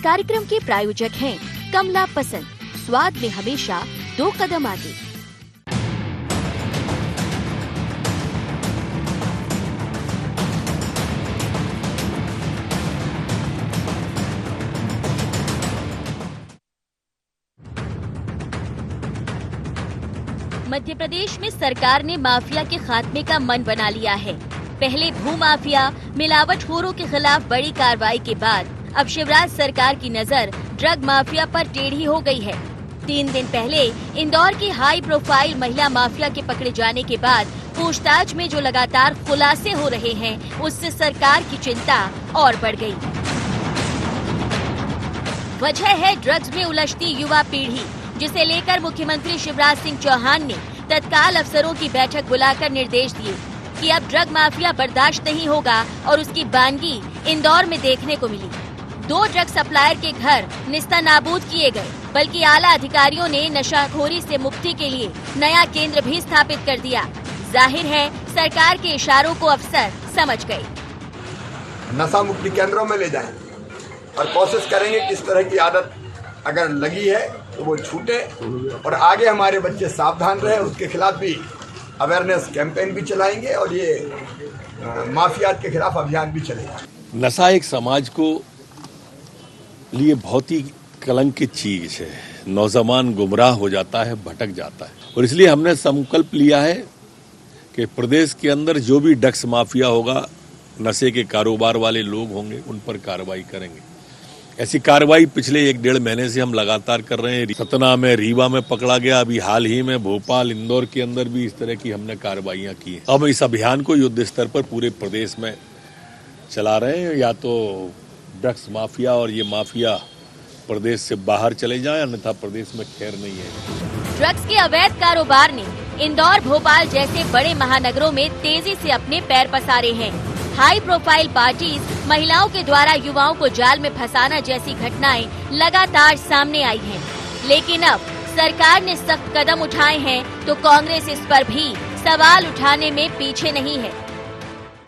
कार्यक्रम के प्रायोजक हैं कमला पसंद, स्वाद में हमेशा 2 कदम आगे। मध्य प्रदेश में सरकार ने माफिया के खात्मे का मन बना लिया है। पहले भू माफिया, मिलावटखोरों के खिलाफ बड़ी कार्रवाई के बाद अब शिवराज सरकार की नजर ड्रग माफिया पर टेढ़ी हो गई है। 3 दिन पहले इंदौर की हाई प्रोफाइल महिला माफिया के पकड़े जाने के बाद पूछताछ में जो लगातार खुलासे हो रहे हैं, उससे सरकार की चिंता और बढ़ गई। वजह है ड्रग्स में उलझती युवा पीढ़ी, जिसे लेकर मुख्यमंत्री शिवराज सिंह चौहान ने तत्काल अफसरों की बैठक बुलाकर निर्देश दिए कि अब ड्रग माफिया बर्दाश्त नहीं होगा और उसकी बानगी इंदौर में देखने को मिली। 2 ड्रग सप्लायर के घर निस्तानाबूद किए गए, बल्कि आला अधिकारियों ने नशाखोरी से मुक्ति के लिए नया केंद्र भी स्थापित कर दिया। जाहिर है सरकार के इशारों को अफसर समझ गए। नशा मुक्ति केंद्रों में ले जाएंगे और कोशिश करेंगे कि इस तरह की आदत अगर लगी है तो वो छूटे और आगे हमारे बच्चे सावधान रहे। उसके खिलाफ भी अवेयरनेस कैंपेन भी चलाएंगे और ये माफिया के खिलाफ अभियान भी चलेगा। नशा एक समाज को लिए बहुत ही कलंकित चीज है। नौजवान गुमराह हो जाता है, भटक जाता है, और इसलिए हमने संकल्प लिया है कि प्रदेश के अंदर जो भी ड्रग्स माफिया होगा, नशे के कारोबार वाले लोग होंगे, उन पर कार्रवाई करेंगे। ऐसी कार्रवाई पिछले 1-1.5 महीने से हम लगातार कर रहे हैं। सतना में, रीवा में पकड़ा गया, अभी हाल ही में भोपाल, इंदौर के अंदर भी इस तरह की हमने कार्रवाइयां की हैं। अब इस अभियान को युद्ध स्तर पर पूरे प्रदेश में चला रहे हैं। या तो ड्रग्स माफिया और ये माफिया प्रदेश से बाहर चले जाएं, अन्यथा प्रदेश में खैर नहीं है। ड्रग्स के अवैध कारोबार ने इंदौर, भोपाल जैसे बड़े महानगरों में तेजी से अपने पैर पसारे हैं। हाई प्रोफाइल पार्टीज, महिलाओं के द्वारा युवाओं को जाल में फंसाना जैसी घटनाएं लगातार सामने आई हैं। लेकिन अब सरकार ने सख्त कदम उठाए हैं तो कांग्रेस इस पर भी सवाल उठाने में पीछे नहीं है।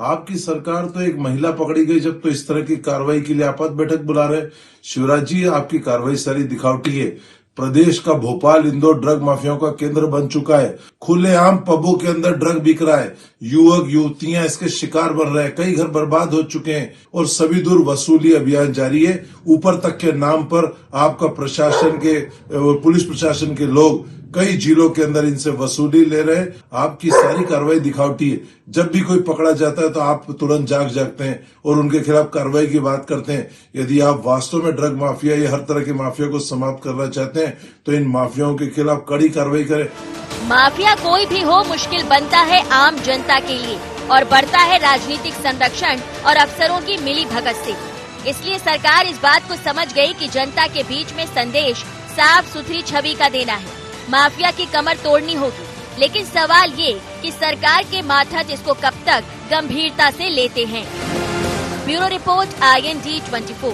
आपकी सरकार तो एक महिला पकड़ी गई जब तो इस तरह की कार्रवाई के लिए आपात बैठक बुला रहे। शिवराज जी, आपकी कार्रवाई सारी दिखावटी है। प्रदेश का भोपाल, इंदौर ड्रग माफियाओं का केंद्र बन चुका है। खुलेआम पबों के अंदर ड्रग बिक रहा है। युवक युवतियां इसके शिकार बन रहे हैं। कई घर बर्बाद हो चुके हैं और सभी दूर वसूली अभियान जारी है। ऊपर तक के नाम पर आपका प्रशासन के, पुलिस प्रशासन के लोग कई जिलों के अंदर इनसे वसूली ले रहे हैं। आपकी सारी कार्रवाई दिखावटी है। जब भी कोई पकड़ा जाता है तो आप तुरंत जागते हैं और उनके खिलाफ कार्रवाई की बात करते हैं। यदि आप वास्तव में ड्रग माफिया या हर तरह के माफिया को समाप्त करना चाहते हैं तो इन माफियाओं के खिलाफ कड़ी कार्रवाई करें। माफिया कोई भी हो, मुश्किल बनता है आम जनता के लिए और बढ़ता है राजनीतिक संरक्षण और अफसरों की मिली भगत से। इसलिए सरकार इस बात को समझ गई कि जनता के बीच में संदेश साफ सुथरी छवि का देना है। माफिया की कमर तोड़नी होगी, लेकिन सवाल ये कि सरकार के माथत इसको कब तक गंभीरता से लेते हैं। Bureau report, IND 24।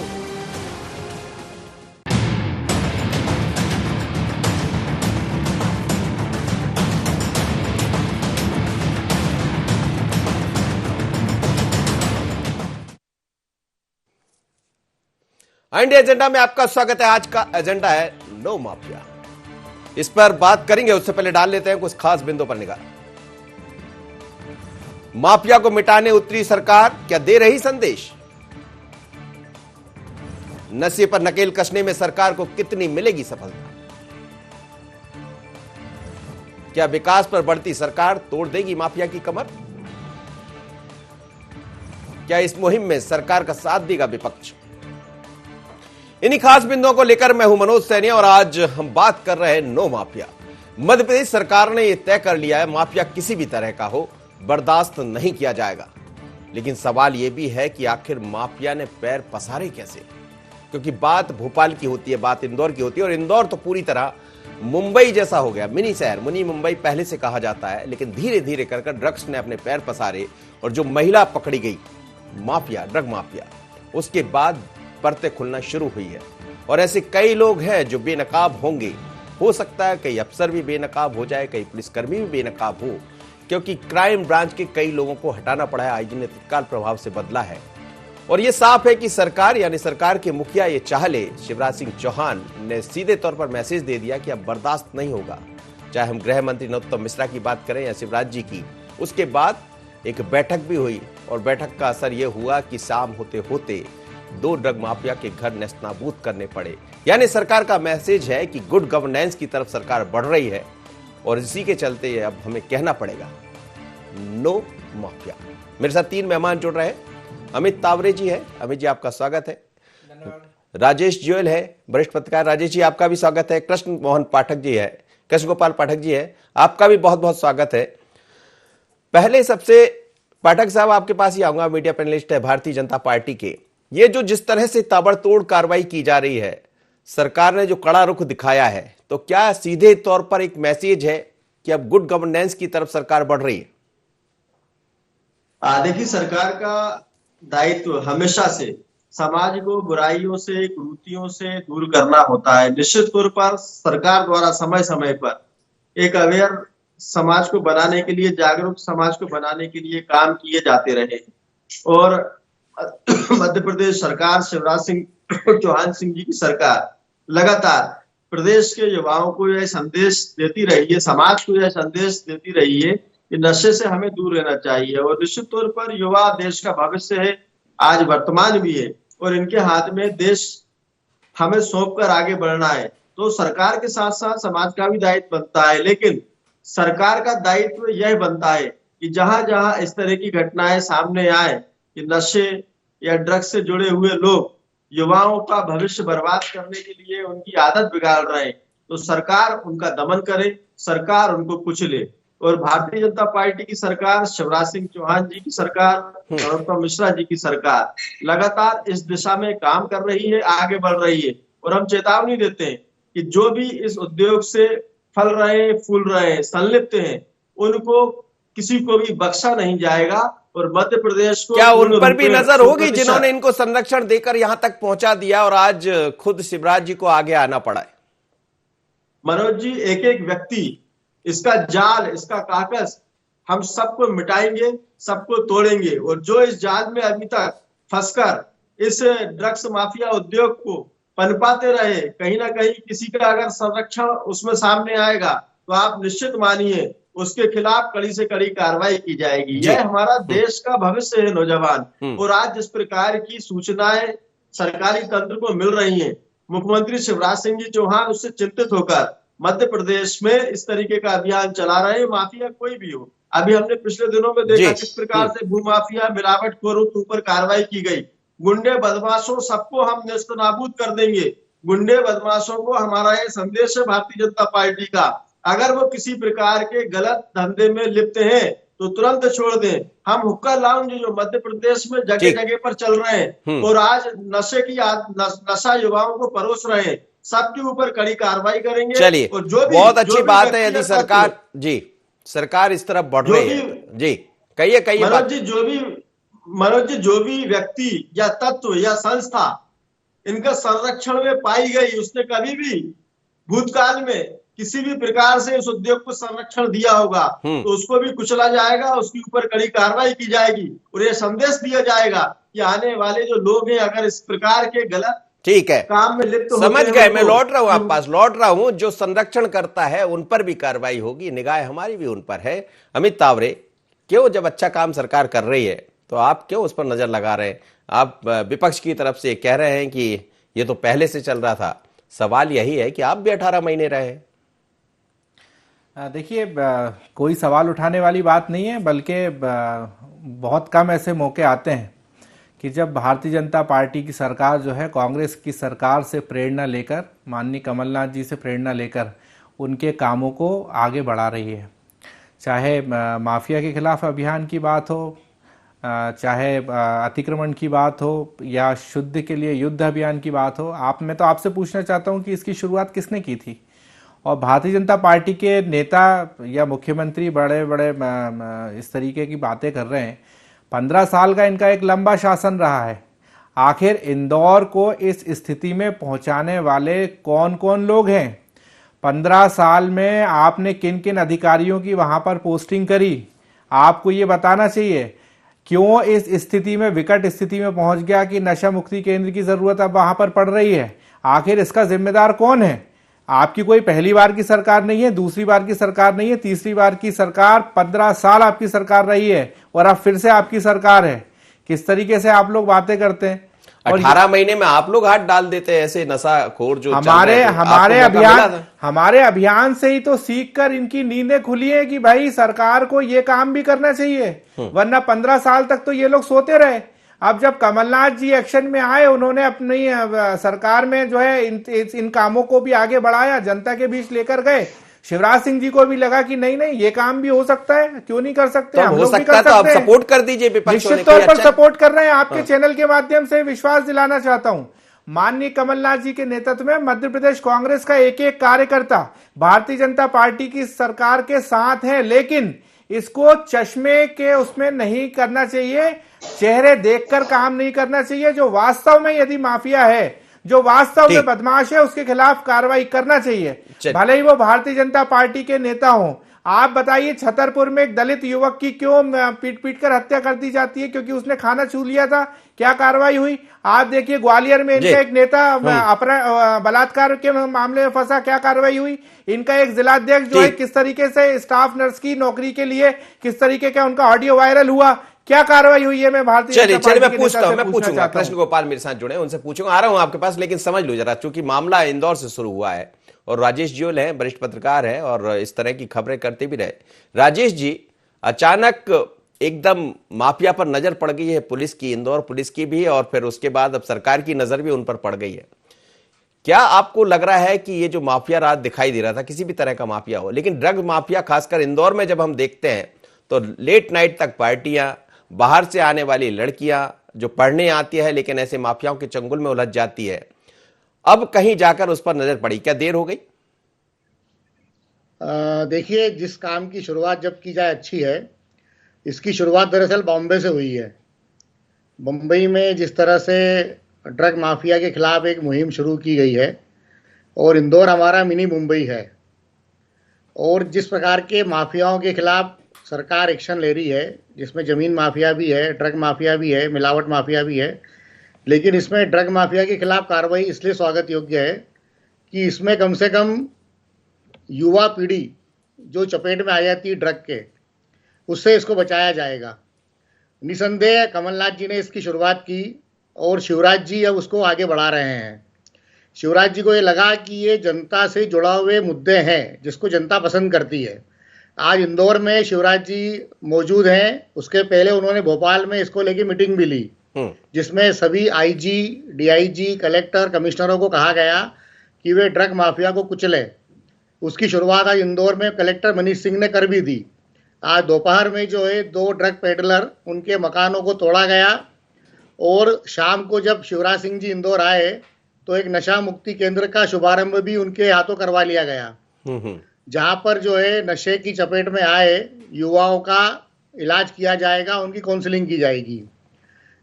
IND agenda में आपका स्वागत है। आज का एजेंडा है नो माफिया। इस पर बात करेंगे, उससे पहले डाल लेते हैं कुछ खास बिंदुओं पर निगाह। माफिया को मिटाने उतरी सरकार, क्या दे रही संदेश? नशे पर नकेल कसने में सरकार को कितनी मिलेगी सफलता? क्या विकास पर बढ़ती सरकार तोड़ देगी माफिया की कमर? क्या इस मुहिम में सरकार का साथ देगा विपक्ष? इन्हीं खास बिंदुओं को लेकर मैं हूं मनोज सैनी और आज हम बात कर रहे हैं नो माफिया। मध्य प्रदेश सरकार ने यह तय कर लिया है, माफिया किसी भी तरह का हो, बर्दाश्त नहीं किया जाएगा। लेकिन सवाल यह भी है कि आखिर माफिया ने पैर पसारे कैसे? क्योंकि बात भोपाल की होती है, बात इंदौर की होती है, और इंदौर तो पूरी तरह मुंबई जैसा हो गया, मिनी शहर। मिनी मुंबई पहले से कहा जाता है, लेकिन धीरे धीरे कर ड्रग्स ने अपने पैर पसारे और जो महिला पकड़ी गई माफिया, ड्रग माफिया, उसके बाद परतें खुलना शुरू हुई है। और ऐसे कई लोग हैं जो बेनकाब होंगे। हो सकता है कई अफसर भी बेनकाब हो जाए, कई पुलिसकर्मी भी बेनकाब हो, क्योंकि क्राइम ब्रांच के कई लोगों को हटाना पड़ा है। आईजी ने तत्काल प्रभाव से बदला है और ये साफ है कि सरकार यानी सरकार के मुखिया ये चाहले शिवराज सिंह चौहान ने सीधे तौर पर मैसेज दे दिया कि अब बर्दाश्त नहीं होगा। चाहे हम गृह मंत्री नरोत्तम मिश्रा की बात करें या शिवराज जी की, उसके बाद एक बैठक भी हुई और बैठक का असर यह हुआ कि शाम होते होते 2 ड्रग माफिया के घर नेस्तनाबूद करने पड़े। यानी सरकार का मैसेज है कि गुड गवर्नेंस की तरफ सरकार बढ़ रही है और इसी के चलते अब हमें कहना पड़ेगा नो माफिया। मेरे साथ 3 मेहमान जुड़ रहे हैं। अमित तावरे जी है। अमित जी आपका स्वागत है। राजेश जोयल है, वरिष्ठ पत्रकार। राजेश जी आपका भी स्वागत है। कृष्ण मोहन पाठक जी है, कृष्ण गोपाल पाठक जी है, आपका भी बहुत बहुत स्वागत है। पहले सबसे पाठक साहब आपके पास ही आऊंगा, मीडिया पैनलिस्ट है भारतीय जनता पार्टी के। ये जो जिस तरह से ताबड़तोड़ कार्रवाई की जा रही है, सरकार ने जो कड़ा रुख दिखाया है, तो क्या सीधे तौर पर एक मैसेज है कि अब गुड गवर्नेंस की तरफ सरकार बढ़ रही है? देखिए, सरकार का दायित्व हमेशा से समाज को बुराइयों से, कुरीतियों से दूर करना होता है। निश्चित तौर पर सरकार द्वारा समय समय पर एक अवेयर समाज को बनाने के लिए, जागरूक समाज को बनाने के लिए काम किए जाते रहे और मध्य प्रदेश सरकार, शिवराज सिंह चौहान सिंह जी की सरकार लगातार प्रदेश के युवाओं को यह संदेश देती रही है, समाज को यह संदेश देती रही है कि नशे से हमें दूर रहना चाहिए। और निश्चित तौर पर युवा देश का भविष्य है, आज वर्तमान भी है और इनके हाथ में देश हमें सौंप कर आगे बढ़ना है। तो सरकार के साथ साथ समाज का भी दायित्व बनता है, लेकिन सरकार का दायित्व यह बनता है कि जहां जहां इस तरह की घटनाएं सामने आए कि नशे या ड्रग्स से जुड़े हुए लोग युवाओं का भविष्य बर्बाद करने के लिए उनकी आदत बिगाड़ रहे हैं, तो सरकार उनका दमन करे, सरकार उनको कुचले। और भारतीय जनता पार्टी की सरकार, शिवराज सिंह चौहान जी की सरकार, नरोत्तम मिश्रा जी की सरकार लगातार इस दिशा में काम कर रही है, आगे बढ़ रही है। और हम चेतावनी देते हैं कि जो भी इस उद्योग से फल रहे हैं, फूल रहे हैं, संलिप्त हैं, उनको किसी को भी बख्शा नहीं जाएगा। और मध्य प्रदेश को क्या उन पर भी नजर होगी जिन्होंने इनको संरक्षण देकर यहां तक पहुंचा दिया और आज खुद शिवराज जी को आगे आना पड़ा है? मनोज जी, एक एक व्यक्ति, इसका जाल, इसका काकस हम सबको मिटाएंगे, सबको तोड़ेंगे। और जो इस जाल में अभी तक फंसकर इस ड्रग्स माफिया उद्योग को पनपाते रहे, कहीं ना कहीं किसी का अगर संरक्षण उसमें सामने आएगा तो आप निश्चित मानिए उसके खिलाफ कड़ी से कड़ी कार्रवाई की जाएगी। यह हमारा देश का भविष्य है, नौजवान। और आज जिस प्रकार की सूचनाएं सरकारी तंत्र को मिल रही हैं, मुख्यमंत्री शिवराज सिंह जी चौहान उससे चिंतित होकर मध्य प्रदेश में इस तरीके का अभियान चला रहे हैं। माफिया कोई भी हो, अभी हमने पिछले दिनों में देखा किस प्रकार से भूमाफिया, मिलावटखोरों के ऊपर कार्रवाई की गई। गुंडे बदमाशों सबको हम नेस्तनाबूद कर देंगे। गुंडे बदमाशों को हमारा ये संदेश है भारतीय जनता पार्टी का, अगर वो किसी प्रकार के गलत धंधे में लिप्त हैं तो तुरंत छोड़ दें। हम हुक्का लाउंज जो मध्य प्रदेश में जगह जगह पर चल रहे हैं और आज नशे की नशा युवाओं को परोस रहे हैं, सबके ऊपर कड़ी कार्रवाई करेंगे। चलिए, और जो भी बहुत अच्छी बात है यदि सरकार सरकार इस तरफ बढ़ रही है। जी कहिए मनोज जी, जो भी व्यक्ति या तत्व या संस्था इनका संरक्षण में पाई गई, उसने कभी भी भूतकाल में किसी भी प्रकार से उस उद्योग को संरक्षण दिया होगा तो उसको भी कुचला जाएगा, उसके ऊपर कड़ी कार्रवाई की जाएगी और यह संदेश दिया जाएगा कि आने वाले जो लोग हैं अगर इस प्रकार के गलत ठीक है काम में लिप्त समझ गए। मैं लौट रहा हूं आप पास, लौट रहा हूं। जो संरक्षण करता है उन पर भी कार्रवाई होगी, निगाह हमारी भी उन पर है। अमित तावरे, क्यों जब अच्छा काम सरकार कर रही है तो आप क्यों उस पर नजर लगा रहे हैं? आप विपक्ष की तरफ से कह रहे हैं कि ये तो पहले से चल रहा था। सवाल यही है कि आप भी 18 महीने रहे। देखिए, कोई सवाल उठाने वाली बात नहीं है, बल्कि बहुत कम ऐसे मौके आते हैं कि जब भारतीय जनता पार्टी की सरकार जो है कांग्रेस की सरकार से प्रेरणा लेकर, माननीय कमलनाथ जी से प्रेरणा लेकर उनके कामों को आगे बढ़ा रही है। चाहे माफिया के खिलाफ अभियान की बात हो, चाहे अतिक्रमण की बात हो, या शुद्ध के लिए युद्ध अभियान की बात हो। मैं तो आपसे पूछना चाहता हूं कि इसकी शुरुआत किसने की थी? और भारतीय जनता पार्टी के नेता या मुख्यमंत्री बड़े बड़े इस तरीके की बातें कर रहे हैं। 15 साल का इनका एक लंबा शासन रहा है। आखिर इंदौर को इस स्थिति में पहुंचाने वाले कौन कौन लोग हैं? 15 साल में आपने किन किन अधिकारियों की वहां पर पोस्टिंग करी? आपको ये बताना चाहिए क्यों इस स्थिति में, विकट स्थिति में पहुंच गया कि नशा मुक्ति केंद्र की जरूरत अब वहां पर पड़ रही है? आखिर इसका जिम्मेदार कौन है? आपकी कोई पहली बार की सरकार नहीं है, दूसरी बार की सरकार नहीं है, तीसरी बार की सरकार, 15 साल आपकी सरकार रही है और अब फिर से आपकी सरकार है। किस तरीके से आप लोग बातें करते हैं? 18 महीने में आप लोग हाथ डाल देते हैं ऐसे नशाखोर जो हमारे अभियान से ही तो सीख कर इनकी नींदें खुली है कि भाई सरकार को ये काम भी करना चाहिए, वरना 15 साल तक तो ये लोग सोते रहे। अब जब कमलनाथ जी एक्शन में आए, उन्होंने अपनी सरकार में जो है इन कामों को भी आगे बढ़ाया, जनता के बीच लेकर गए। शिवराज सिंह जी को भी लगा कि नहीं नहीं, ये काम भी हो सकता है, क्यों नहीं कर सकते, तो हम हो लोग भी सकता कर है, तो आप सकते हैं। सपोर्ट कर दीजिए, विपक्ष निश्चित तौर पर सपोर्ट कर रहे हैं। आपके चैनल के माध्यम से विश्वास दिलाना चाहता हूं, माननीय कमलनाथ जी के नेतृत्व में मध्य प्रदेश कांग्रेस का एक एक कार्यकर्ता भारतीय जनता पार्टी की सरकार के साथ है, लेकिन इसको चश्मे के उसमें नहीं करना चाहिए, चेहरे देखकर काम नहीं करना चाहिए। जो वास्तव में यदि माफिया है, जो वास्तव में बदमाश है, उसके खिलाफ कार्रवाई करना चाहिए, भले ही वो भारतीय जनता पार्टी के नेता हों। आप बताइए, छतरपुर में एक दलित युवक की क्यों पीट पीट कर हत्या कर दी जाती है? क्योंकि उसने खाना छू लिया था। क्या कार्रवाई हुई? आप देखिए ग्वालियर में इनका एक नेता बलात्कार के मामले में फंसा, क्या कार्रवाई हुई? इनका एक जिलाध्यक्ष जो है किस तरीके से स्टाफ नर्स की नौकरी के लिए किस तरीके का उनका ऑडियो वायरल हुआ, क्या कार्रवाई हुई है? मैं भारतीय चलिए मैं पूछूंगा, कृष्ण गोपाल मेरे साथ जुड़े, उनसे पूछूंगा, आ रहा हूं आपके पास, लेकिन समझ लो जरा, चूंकि मामला इंदौर से शुरू हुआ है और राजेश जियोल हैं, वरिष्ठ पत्रकार हैं और इस तरह की खबरें करते भी रहे। राजेश जी, अचानक एकदम माफिया पर नजर पड़ गई है पुलिस की, इंदौर पुलिस की भी, और फिर उसके बाद अब सरकार की नजर भी उन पर पड़ गई है। क्या आपको लग रहा है कि ये जो माफिया रात दिखाई दे रहा था, किसी भी तरह का माफिया हो, लेकिन ड्रग माफिया खासकर इंदौर में जब हम देखते हैं तो लेट नाइट तक पार्टियां, बाहर से आने वाली लड़कियां जो पढ़ने आती है लेकिन ऐसे माफियाओं के चंगुल में उलझ जाती है, अब कहीं जाकर उस पर नजर पड़ी, क्या देर हो गई? देखिए, जिस काम की शुरुआत जब की जाए अच्छी है। इसकी शुरुआत दरअसल बॉम्बे से हुई है। मुंबई में जिस तरह से ड्रग माफिया के खिलाफ एक मुहिम शुरू की गई है, और इंदौर हमारा मिनी मुंबई है, और जिस प्रकार के माफियाओं के खिलाफ सरकार एक्शन ले रही है, जिसमें ज़मीन माफिया भी है, ड्रग माफिया भी है, मिलावट माफिया भी है, लेकिन इसमें ड्रग माफिया के खिलाफ कार्रवाई इसलिए स्वागत योग्य है कि इसमें कम से कम युवा पीढ़ी जो चपेट में आ जाती है ड्रग के, उससे इसको बचाया जाएगा। निसंदेह कमलनाथ जी ने इसकी शुरुआत की और शिवराज जी अब उसको आगे बढ़ा रहे हैं। शिवराज जी को ये लगा कि ये जनता से जुड़ा हुए मुद्दे हैं जिसको जनता पसंद करती है। आज इंदौर में शिवराज जी मौजूद हैं, उसके पहले उन्होंने भोपाल में इसको लेके मीटिंग भी ली, जिसमें सभी आईजी, डीआईजी, कलेक्टर, कमिश्नरों को कहा गया कि वे ड्रग माफिया को कुचले। उसकी शुरुआत आज इंदौर में कलेक्टर मनीष सिंह ने कर भी दी। आज दोपहर में जो है 2 ड्रग पेडलर, उनके मकानों को तोड़ा गया, और शाम को जब शिवराज सिंह जी इंदौर आए तो एक नशा मुक्ति केंद्र का शुभारंभ भी उनके हाथों करवा लिया गया, जहां पर जो है नशे की चपेट में आए युवाओं का इलाज किया जाएगा, उनकी काउंसलिंग की जाएगी।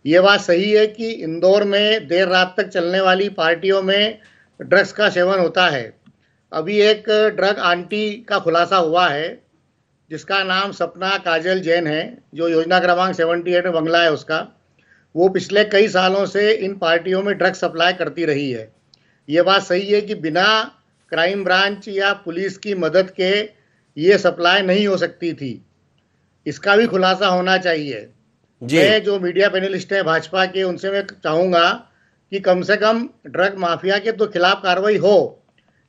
ये बात सही है कि इंदौर में देर रात तक चलने वाली पार्टियों में ड्रग्स का सेवन होता है। अभी एक ड्रग आंटी का खुलासा हुआ है जिसका नाम सपना काजल जैन है, जो योजना क्रमांक 78 में बंगला है उसका। वो पिछले कई सालों से इन पार्टियों में ड्रग सप्लाई करती रही है। ये बात सही है कि बिना क्राइम ब्रांच या पुलिस की मदद के ये सप्लाई नहीं हो सकती थी, इसका भी खुलासा होना चाहिए। मैं जो मीडिया पैनलिस्ट हैं भाजपा के, उनसे मैं चाहूँगा कि कम से कम ड्रग माफिया के तो खिलाफ कार्रवाई हो,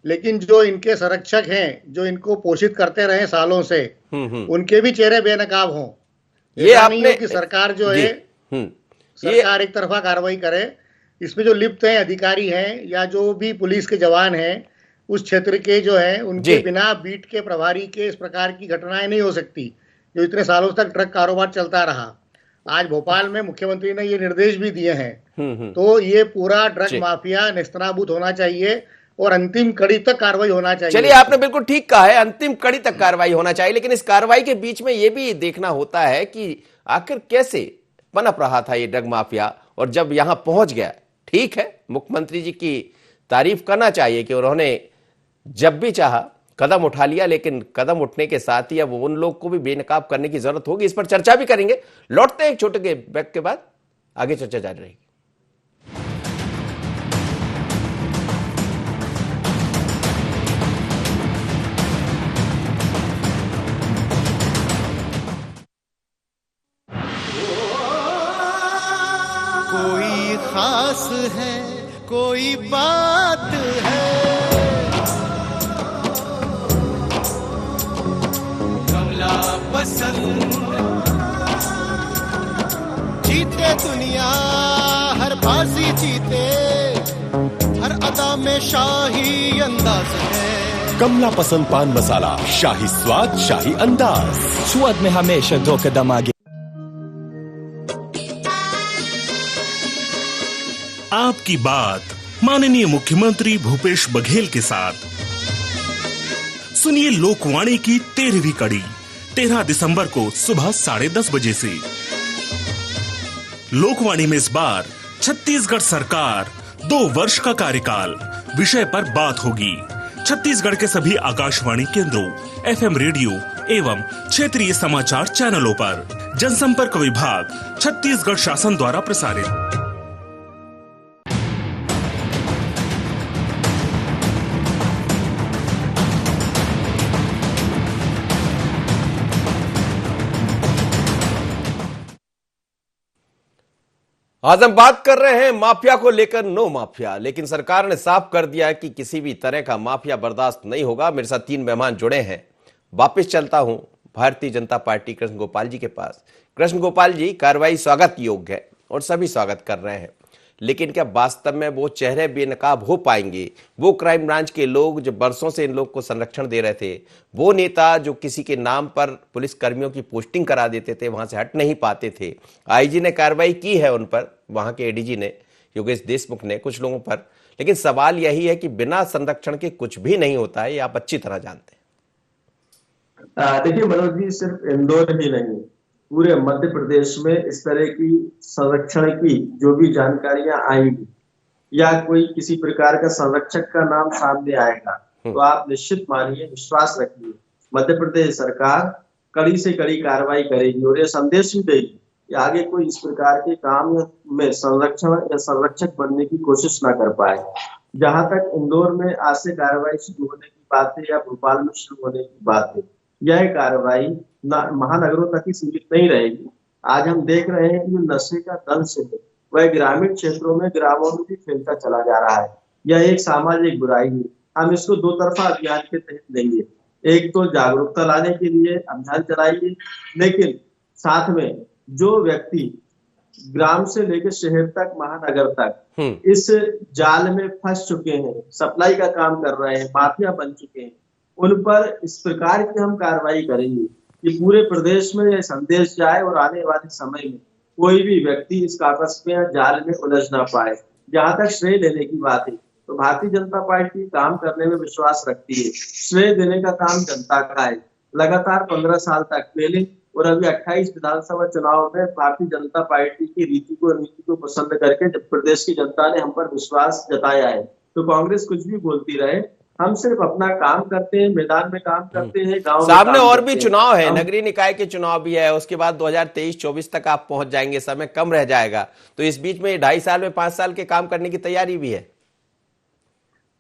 लेकिन जो इनके संरक्षक हैं, जो इनको पोषित करते रहे सालों से, उनके भी चेहरे बेनकाब हों। ये आपने कि सरकार जो है सरकार एक तरफा कार्रवाई करे। इसमें जो लिप्त हैं अधिकारी हैं या जो भी पुलिस के जवान हैं उस क्षेत्र के जो हैं, उनके बिना बीट के प्रभारी के इस प्रकार की घटनाएं नहीं हो सकती जो इतने सालों तक ड्रग कारोबार चलता रहा। आज भोपाल में मुख्यमंत्री ने ये निर्देश भी दिए हैं। तो ये पूरा ड्रग माफिया नेस्तनाबूद होना चाहिए और अंतिम कड़ी तक कार्रवाई होना चाहिए। चलिए, आपने बिल्कुल ठीक कहा है, अंतिम कड़ी तक कार्रवाई होना चाहिए, लेकिन इस कार्रवाई के बीच में यह भी देखना होता है कि आखिर कैसे पनप रहा था ये ड्रग माफिया, और जब यहां पहुंच गया। ठीक है, मुख्यमंत्री जी की तारीफ करना चाहिए कि उन्होंने जब भी चाहा कदम उठा लिया, लेकिन कदम उठने के साथ ही अब उन लोग को भी बेनकाब करने की जरूरत होगी। इस पर चर्चा भी करेंगे। लौटते हैं एक छोटे के ब्रेक के बाद, आगे चर्चा जारी रहेगी। कोई खास है, कोई बात है, कमला पसंद। जीते दुनिया हर बाजी जीते, हर अदा में शाही अंदाज है। कमला पसंद पान मसाला, शाही स्वाद, शाही अंदाज, स्वाद में हमेशा 2 कदम आगे। आपकी बात माननीय मुख्यमंत्री भूपेश बघेल के साथ। सुनिए लोकवाणी की 13वीं कड़ी 13 दिसंबर को सुबह 10:30 बजे से। लोकवाणी में इस बार छत्तीसगढ़ सरकार 2 वर्ष का कार्यकाल विषय पर बात होगी। छत्तीसगढ़ के सभी आकाशवाणी केंद्रों, FM रेडियो एवं क्षेत्रीय समाचार चैनलों पर जनसंपर्क विभाग छत्तीसगढ़ शासन द्वारा प्रसारित। आज हम बात कर रहे हैं माफिया को लेकर। नो माफिया, लेकिन सरकार ने साफ कर दिया है कि किसी भी तरह का माफिया बर्दाश्त नहीं होगा। मेरे साथ 3 मेहमान जुड़े हैं। वापस चलता हूं भारतीय जनता पार्टी कृष्ण गोपाल जी के पास। कृष्ण गोपाल जी, कार्रवाई स्वागत योग्य है और सभी स्वागत कर रहे हैं, लेकिन क्या वास्तव में वो चेहरे बेनकाब हो पाएंगे? वो क्राइम ब्रांच के लोग जो बरसों से इन लोग को संरक्षण दे रहे थे, वो नेता जो किसी के नाम पर पुलिस कर्मियों की पोस्टिंग करा देते थे, वहां से हट नहीं पाते थे। आईजी ने कार्रवाई की है उन पर, वहां के एडीजी ने, योगेश देशमुख ने, कुछ लोगों पर, लेकिन सवाल यही है कि बिना संरक्षण के कुछ भी नहीं होता है। ये आप अच्छी तरह जानते हैं। देखिए मनोज जी, सिर्फ इंदौर ही नहीं, पूरे मध्य प्रदेश में इस तरह की संरक्षण की जो भी जानकारियां आएंगी या कोई किसी प्रकार का संरक्षक का नाम सामने आएगा, तो आप निश्चित मानिए, विश्वास रखिए, मध्य प्रदेश सरकार कड़ी से कड़ी कार्रवाई करेगी और ये संदेश भी देगी कि आगे कोई इस प्रकार के काम में संरक्षण या संरक्षक बनने की कोशिश ना कर पाए। जहां तक इंदौर में आज से कार्रवाई शुरू होने की बात है या भोपाल में शुरू होने की बात है, यह कार्रवाई महानगरों तक ही सीमित नहीं रहेगी। आज हम देख रहे हैं कि जो नशे का दंश है वह ग्रामीण क्षेत्रों में, ग्रामों में भी फैलता चला जा रहा है। यह एक सामाजिक बुराई है। हम इसको 2 तरफा अभियान के तहत लेंगे। एक तो जागरूकता लाने के लिए अभियान चलाइए, लेकिन साथ में जो व्यक्ति ग्राम से लेकर शहर तक, महानगर तक इस जाल में फंस चुके हैं, सप्लाई का काम कर रहे हैं, माफिया बन चुके हैं, उन पर इस प्रकार की हम कार्रवाई करेंगे कि पूरे प्रदेश में यह संदेश जाए और आने वाले समय में कोई भी व्यक्ति इस काकस में या जाल में उलझ ना पाए। जहां तक श्रेय लेने की बात है, तो भारतीय जनता पार्टी काम करने में विश्वास रखती है। श्रेय देने का काम जनता का है। लगातार 15 साल तक पहले और अभी 28 विधानसभा चुनाव में भारतीय जनता पार्टी की नीति को पसंद करके जब प्रदेश की जनता ने हम पर विश्वास जताया है, तो कांग्रेस कुछ भी बोलती रहे, हम सिर्फ अपना काम करते हैं, मैदान में काम करते हैं, गांव में सामने और भी चुनाव है, नगरीय निकाय के चुनाव भी है, उसके बाद 2023-24 तक आप पहुंच जाएंगे, समय कम रह जाएगा, तो इस बीच में 2.5 साल में 5 साल के काम करने की तैयारी भी है।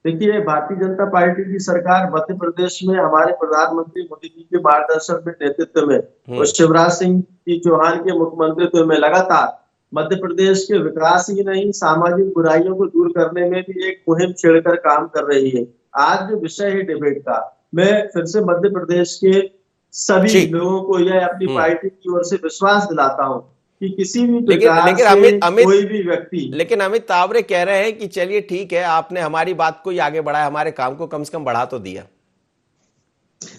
देखिए, भारतीय जनता पार्टी की सरकार मध्य प्रदेश में हमारे प्रधानमंत्री मोदी जी के मार्गदर्शन में, नेतृत्व में और शिवराज सिंह चौहान के मुख्यमंत्रित्व में लगातार मध्य प्रदेश के विकास ही नहीं, सामाजिक बुराइयों को दूर करने में भी एक मुहिम छेड़कर काम कर रही है। आज जो विषय है डिबेट का, मैं फिर से मध्य प्रदेश के सभी लोगों को यह अपनी पार्टी की ओर से विश्वास दिलाता हूं कि किसी भी प्रकार से कोई भी व्यक्ति, लेकिन अमित तावरे कह रहे हैं कि चलिए ठीक है, आपने हमारी बात को ही आगे बढ़ाया, हमारे काम को कम से कम बढ़ा तो दिया।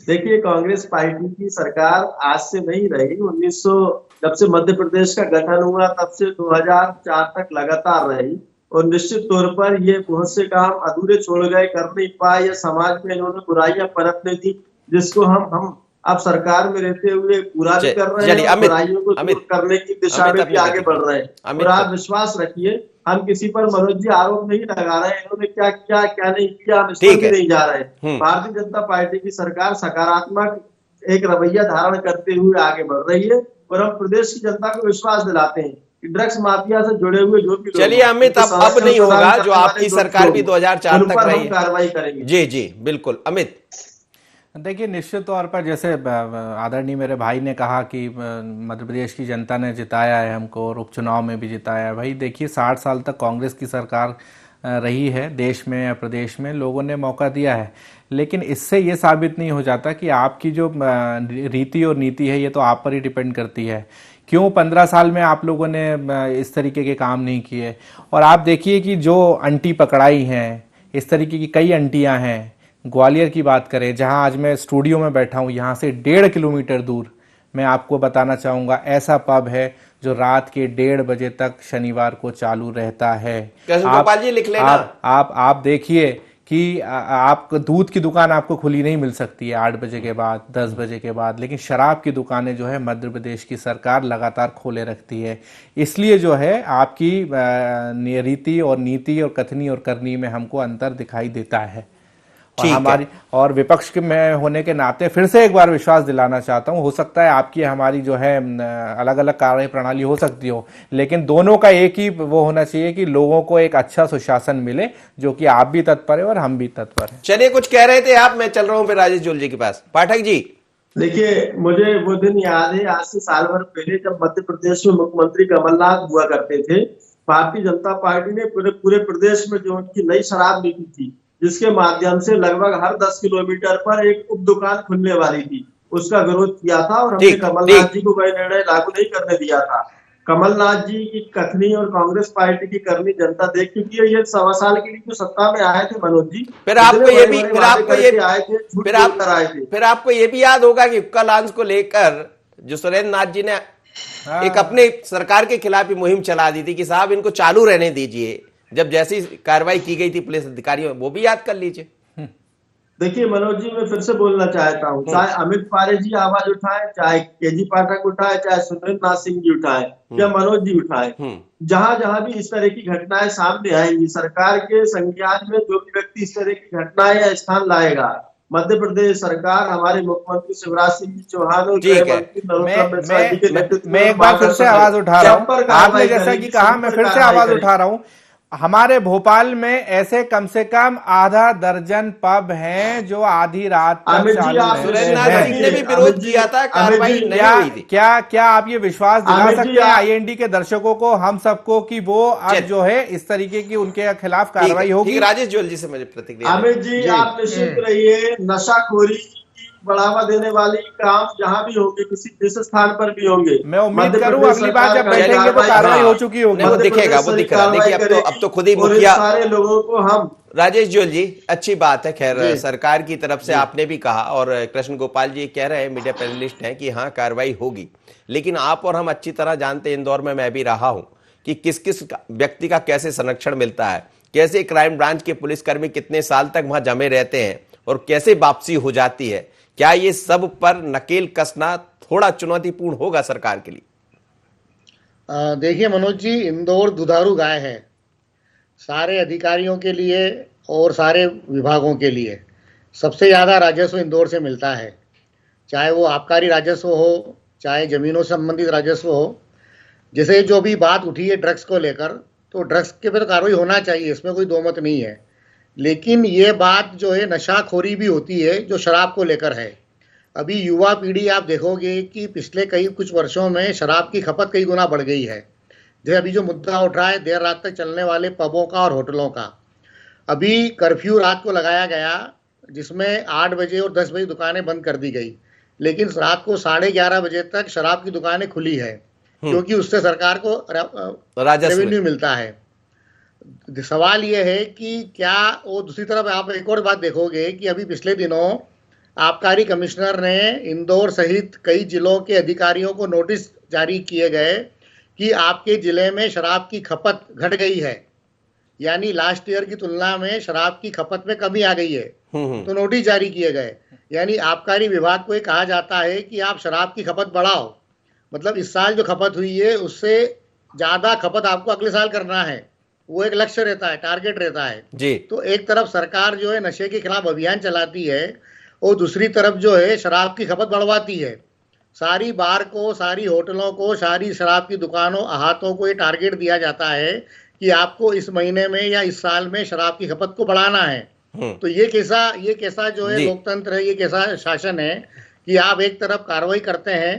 देखिए, कांग्रेस पार्टी की सरकार आज से नहीं रही, 1900 जब से मध्य प्रदेश का गठन हुआ तब से 2004 तक लगातार रही, और निश्चित तौर पर ये बहुत से काम अधूरे छोड़ गए, कर नहीं पाए, या समाज में इन्होंने बुराइयां पनपने दी, जिसको हम अब सरकार में रहते हुए पूरा भी कर रहे हैं, बुराइयों को दूर करने की दिशा में भी आगे बढ़ रहे हैं। और आप विश्वास रखिए, हम किसी पर मनोज जी आरोप नहीं लगा रहे हैं, इन्होंने क्या किया क्या नहीं किया हम इस पर भी नहीं जा रहे। भारतीय जनता पार्टी की सरकार सकारात्मक एक रवैया धारण करते हुए आगे बढ़ रही है और हम प्रदेश की जनता को विश्वास दिलाते हैं कि ड्रग्स माफिया से जुड़े हुए जो भी चलिए अमित, अब नहीं होगा जो आपकी सरकार भी 2004 तक रही है, कार्रवाई करेंगे। जी जी बिल्कुल। अमित देखिए, निश्चित तौर पर जैसे आदरणीय मेरे भाई ने कहा कि मध्य प्रदेश की जनता ने जिताया है हमको और उपचुनाव में भी जिताया है। भाई देखिए, 60 साल तक कांग्रेस की सरकार रही है देश में या प्रदेश में, लोगों ने मौका दिया है, लेकिन इससे ये साबित नहीं हो जाता कि आपकी जो रीति और नीति है ये तो आप पर ही डिपेंड करती है। क्यों 15 साल में आप लोगों ने इस तरीके के काम नहीं किए? और आप देखिए कि जो आंटी पकड़ाई हैं, इस तरीके की कई आंटियां हैं। ग्वालियर की बात करें, जहां आज मैं स्टूडियो में बैठा हूं, यहां से 1.5 किलोमीटर दूर मैं आपको बताना चाहूँगा ऐसा पब है जो रात के 1:30 बजे तक शनिवार को चालू रहता है। गोपाल जी लिख लेना। आप देखिए कि आप दूध की दुकान आपको खुली नहीं मिल सकती है 8 बजे के बाद, 10 बजे के बाद, लेकिन शराब की दुकानें जो है मध्य प्रदेश की सरकार लगातार खोले रखती है। इसलिए जो है आपकी रीति और नीति और कथनी और करनी में हमको अंतर दिखाई देता है। और हमारी और विपक्ष में होने के नाते फिर से एक बार विश्वास दिलाना चाहता हूं, हो सकता है आपकी हमारी जो है अलग अलग कार्य प्रणाली हो सकती हो, लेकिन दोनों का एक ही वो होना चाहिए कि लोगों को एक अच्छा सुशासन मिले, जो कि आप भी तत्पर है और हम भी तत्पर हैं। चलिए, कुछ कह रहे थे आप, मैं चल रहा हूं फिर राजेश जोल जी के पास। पाठक जी देखिए, मुझे वो दिन याद है, आज से साल भर पहले जब मध्य प्रदेश में मुख्यमंत्री कमलनाथ हुआ करते थे, भारतीय जनता पार्टी ने पूरे प्रदेश में जो उनकी नई शराब नीति थी, जिसके माध्यम से लगभग हर 10 किलोमीटर पर एक उप दुकान खुलने वाली थी, उसका विरोध किया था और हमने कमलनाथ जी को वह निर्णय लागू नहीं करने दिया था। कमलनाथ जी की कथनी और कांग्रेस पार्टी की करनी जनता देख चुकी है। ये 1.25 साल के लिए जो सत्ता में आए थे मनोज जी, फिर आपको ये भी याद होगा कि हुक्का लॉन्च को लेकर जो सुरेंद्र नाथ जी ने एक अपने सरकार के खिलाफ ही मुहिम चला दी थी कि साहब इनको चालू रहने दीजिए, जब जैसी कार्रवाई की गई थी पुलिस अधिकारियों, वो भी याद कर लीजिए। देखिए मनोज जी, मैं फिर से बोलना चाहता हूँ, चाहे अमित पारे जी आवाज उठाए, चाहे केजी पाठक उठाए, चाहे सुरेंद्र नाथ सिंह जी उठाए या मनोज जी उठाए, जहां जहां भी इस तरह की घटनाएं सामने आएंगी, सरकार के संज्ञान में जो भी व्यक्ति इस तरह की घटनाएं या स्थान लाएगा, मध्य प्रदेश सरकार, हमारे मुख्यमंत्री शिवराज सिंह चौहान और मैं एक बार फिर से आवाज उठा रहा हूँ, आपने जैसा कि कहा, मैं फिर से आवाज उठा रहा हूँ। हमारे भोपाल में ऐसे कम से कम आधा दर्जन पब हैं जो आधी रात तक चालू ने भी विरोध किया था, कार्रवाई नहीं हुई थी। क्या आप ये विश्वास दिला सकते हैं आईएनडी के दर्शकों को, हम सबको, कि वो अब जो है इस तरीके की उनके खिलाफ कार्रवाई होगी? राजेश जोल जी से मुझे प्रतिक्रिया। अमित जी, आप निश्चित रहिए, नशाखोरी बढ़ावा देने वाली काम जहां भी होंगे, किसी स्थान पर भी होंगे, मैं उम्मीद करूं अगली बार जब बैठेंगे तो कार्रवाई हो चुकी होगी। वो दिखेगा, वो दिख रहा है। देखिए, अब तो खुद ही मुखिया सारे लोगों को हम। राजेश जोल जी, अच्छी बात है, खैर सरकार की तरफ से आपने भी कहा और कृष्ण गोपाल जी कह रहे हैं, मीडिया पैनलिस्ट हैं, कि हाँ कार्रवाई होगी, लेकिन आप और हम अच्छी तरह जानते हैं, इंदौर में मैं भी रहा हूं, कि किस किस व्यक्ति का कैसे संरक्षण मिलता है, कैसे क्राइम ब्रांच के पुलिसकर्मी कितने साल तक वहां जमे रहते हैं और कैसे वापसी हो जाती है। क्या ये सब पर नकेल कसना थोड़ा चुनौतीपूर्ण होगा सरकार के लिए? देखिए मनोज जी, इंदौर दुधारू गाय है सारे अधिकारियों के लिए और सारे विभागों के लिए। सबसे ज़्यादा राजस्व इंदौर से मिलता है, चाहे वो आबकारी राजस्व हो, चाहे जमीनों से संबंधित राजस्व हो। जैसे जो भी बात उठी है ड्रग्स को लेकर, तो ड्रग्स के पे तो कार्रवाई होना चाहिए, इसमें कोई दो मत नहीं है, लेकिन ये बात जो है नशाखोरी भी होती है जो शराब को लेकर है। अभी युवा पीढ़ी आप देखोगे कि पिछले कुछ वर्षों में शराब की खपत कई गुना बढ़ गई है। जैसे अभी जो मुद्दा उठ रहा है देर रात तक चलने वाले पबों का और होटलों का, अभी कर्फ्यू रात को लगाया गया जिसमें 8 बजे और 10 बजे दुकानें बंद कर दी गई, लेकिन रात को 11:30 बजे तक शराब की दुकानें खुली है, क्योंकि उससे सरकार को रेवेन्यू मिलता है। सवाल यह है कि क्या, वो दूसरी तरफ आप एक और बात देखोगे कि अभी पिछले दिनों आबकारी कमिश्नर ने इंदौर सहित कई जिलों के अधिकारियों को नोटिस जारी किए गए कि आपके जिले में शराब की खपत घट गई है, यानी लास्ट ईयर की तुलना में शराब की खपत में कमी आ गई है, तो नोटिस जारी किए गए। यानी आबकारी विभाग को ये कहा जाता है कि आप शराब की खपत बढ़ाओ, मतलब इस साल जो खपत हुई है उससे ज़्यादा खपत आपको अगले साल करना है, वो एक लक्ष्य रहता है, टारगेट रहता है जी। तो एक तरफ सरकार जो है नशे के खिलाफ अभियान चलाती है और दूसरी तरफ जो है शराब की खपत बढ़वाती है। सारी बार को, सारी होटलों को, सारी शराब की दुकानों, अहातों को ये टारगेट दिया जाता है कि आपको इस महीने में या इस साल में शराब की खपत को बढ़ाना है। तो ये कैसा जो है लोकतंत्र है, ये कैसा शासन है कि आप एक तरफ कार्रवाई करते हैं,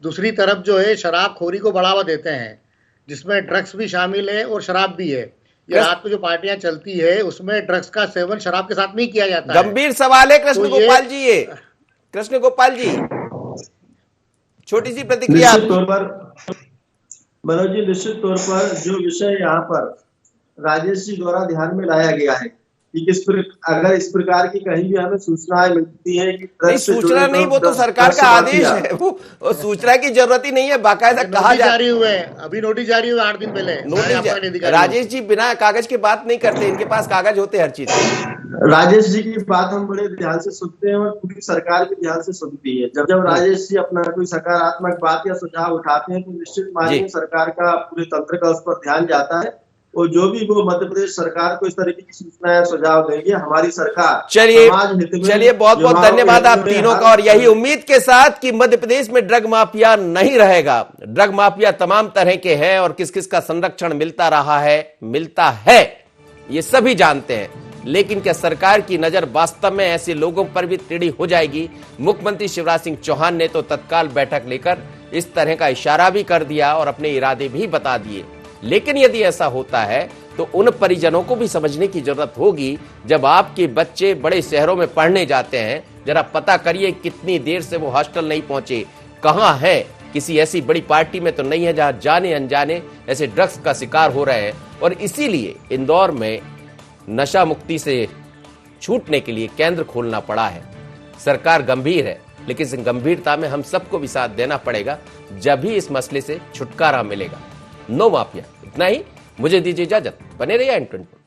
दूसरी तरफ जो है शराबखोरी को बढ़ावा देते हैं, जिसमें ड्रग्स भी शामिल है और शराब भी है। ये रात को जो पार्टियां चलती है उसमें ड्रग्स का सेवन शराब के साथ में ही किया जाता है। गंभीर सवाल है कृष्ण गोपाल जी, ये कृष्ण गोपाल जी छोटी सी प्रतिक्रिया। निश्चित तौर पर मनोज जी, निश्चित तौर पर जो विषय यहाँ पर राजेश जी द्वारा ध्यान में लाया गया है कि अगर इस प्रकार की कहीं भी हमें सूचनाएं मिलती है कि नहीं, सूचना नहीं, वो तो सरकार का आदेश है, वो सूचना की जरूरत ही नहीं है, बाकायदा कहा जारी हुए, अभी नोटिस जारी हुए 8 दिन पहले नोटिस। राजेश जी बिना कागज की बात नहीं करते, इनके पास कागज होते हर चीज। राजेश जी की बात हम बड़े ध्यान से सुनते हैं और पूरी सरकार भी ध्यान से सुनती है। जब राजेश जी अपना कोई सकारात्मक बात या सुझाव उठाते हैं तो निश्चित माननीय सरकार का पूरे तंत्र का उस पर ध्यान जाता है और जो भी वो मध्य प्रदेश सरकार को इस तरीके की सूचनाएं सुझाव देंगे, हमारी सरकार चलिए बहुत बहुत धन्यवाद आप तीनों का, और यही उम्मीद के साथ कि मध्य प्रदेश में ड्रग माफिया नहीं रहेगा। ड्रग माफिया तमाम तरह के हैं और किस किस का संरक्षण मिलता है ये सभी जानते हैं, लेकिन क्या सरकार की नजर वास्तव में ऐसे लोगों पर भी टेढ़ी हो जाएगी? मुख्यमंत्री शिवराज सिंह चौहान ने तो तत्काल बैठक लेकर इस तरह का इशारा भी कर दिया और अपने इरादे भी बता दिए। लेकिन यदि ऐसा होता है तो उन परिजनों को भी समझने की जरूरत होगी, जब आपके बच्चे बड़े शहरों में पढ़ने जाते हैं, जरा पता करिए कितनी देर से वो हॉस्टल नहीं पहुंचे, कहां है, किसी ऐसी बड़ी पार्टी में तो नहीं है जहां जाने अनजाने ऐसे ड्रग्स का शिकार हो रहे हैं। और इसीलिए इंदौर में नशा मुक्ति से छूटने के लिए केंद्र खोलना पड़ा है। सरकार गंभीर है, लेकिन इस गंभीरता में हम सबको भी साथ देना पड़ेगा, जब भी इस मसले से छुटकारा मिलेगा। नो माफिया, इतना ही, मुझे दीजिए इजाजत, बने रहिए N24।